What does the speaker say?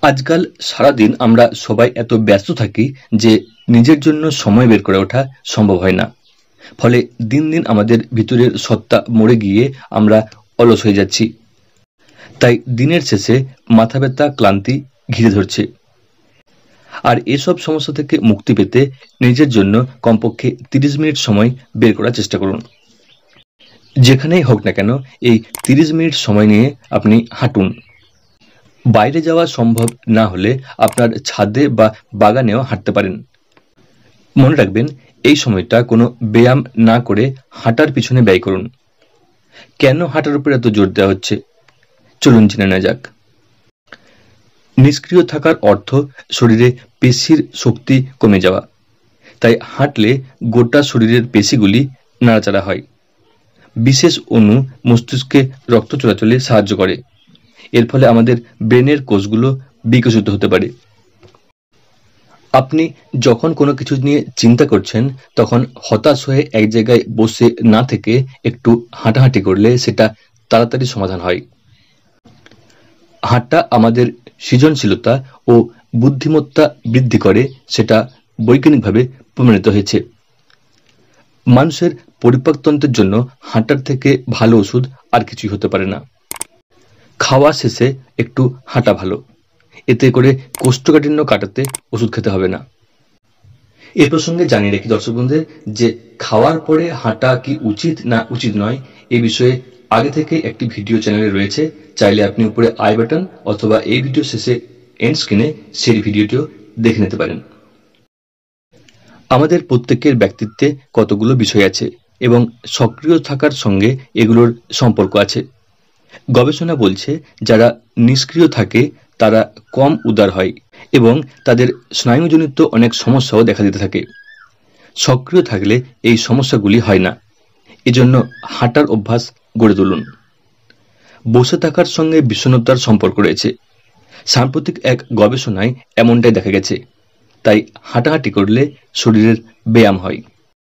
আজকাল সারাদিন আমরা সবাই এত ব্যস্ত থাকি যে নিজের জন্য সময় বের করে ওঠা সম্ভব হয় না। ফলে দিন দিন আমাদের ভিতরের সত্তা মরে গিয়ে আমরা অলস হয়ে যাচ্ছি। তাই দিনের শেষে মাথা ব্যথা, ক্লান্তি ঘিরে ধরছে। আর এসব সমস্যা থেকে মুক্তি পেতে নিজের জন্য কমপক্ষে 30 মিনিট সময় বের করার চেষ্টা করুন। যেখানেই হোক না কেন এই 30 মিনিট সময় নিয়ে আপনি হাঁটুন। বাইরে যাওয়া সম্ভব না হলে আপনার ছাদে বা বাগানেও হাঁটতে পারেন। মনে রাখবেন, এই সময়টা কোনো ব্যায়াম না করে হাঁটার পিছনে ব্যয় করুন। কেন হাঁটার উপর এত জোর দেওয়া হচ্ছে, চলুন জেনে নেওয়া যাক। নিষ্ক্রিয় থাকার অর্থ শরীরে পেশির শক্তি কমে যাওয়া। তাই হাঁটলে গোটা শরীরের পেশিগুলি নাড়াচাড়া হয়। বিশেষ অণু মস্তিষ্কে রক্ত চলাচলে সাহায্য করে। এর ফলে আমাদের ব্রেনের কোষগুলো বিকশিত হতে পারে। আপনি যখন কোনো কিছু নিয়ে চিন্তা করছেন তখন হতাশ হয়ে এক জায়গায় বসে না থেকে একটু হাঁটাহাঁটি করলে সেটা তাড়াতাড়ি সমাধান হয়। হাঁটা আমাদের সৃজনশীলতা ও বুদ্ধিমত্তা বৃদ্ধি করে, সেটা বৈজ্ঞানিকভাবে প্রমাণিত হয়েছে। মানুষের পরিপাকতন্ত্রের জন্য হাঁটার থেকে ভালো ওষুধ আর কিছুই হতে পারে না। খাওয়া শেষে একটু হাঁটা ভালো, এতে করে কোষ্ঠকাঠিন্য কাটাতে ওষুধ খেতে হবে না। এ প্রসঙ্গে জানিয়ে রাখি দর্শক বন্ধুদের যে খাওয়ার পরে হাঁটা কি উচিত না উচিত নয় এ বিষয়ে আগে থেকে একটি ভিডিও চ্যানেলে রয়েছে। চাইলে আপনি উপরে আই বাটন অথবা এই ভিডিও শেষে এন্ড স্ক্রিনে সেই ভিডিওটিও দেখে নিতে পারেন। আমাদের প্রত্যেকের ব্যক্তিত্বে কতগুলো বিষয় আছে এবং সক্রিয় থাকার সঙ্গে এগুলোর সম্পর্ক আছে। গবেষণা বলছে যারা নিষ্ক্রিয় থাকে তারা কম উদার হয় এবং তাদের স্নায়ুজনিত অনেক সমস্যাও দেখা দিতে থাকে। সক্রিয় থাকলে এই সমস্যাগুলি হয় না। এজন্য হাঁটার অভ্যাস গড়ে তুলুন। বসে থাকার সঙ্গে বিষণ্ণতার সম্পর্ক রয়েছে। সাম্প্রতিক এক গবেষণায় এমনটাই দেখা গেছে। তাই হাঁটাহাঁটি করলে শরীরের ব্যায়াম হয়।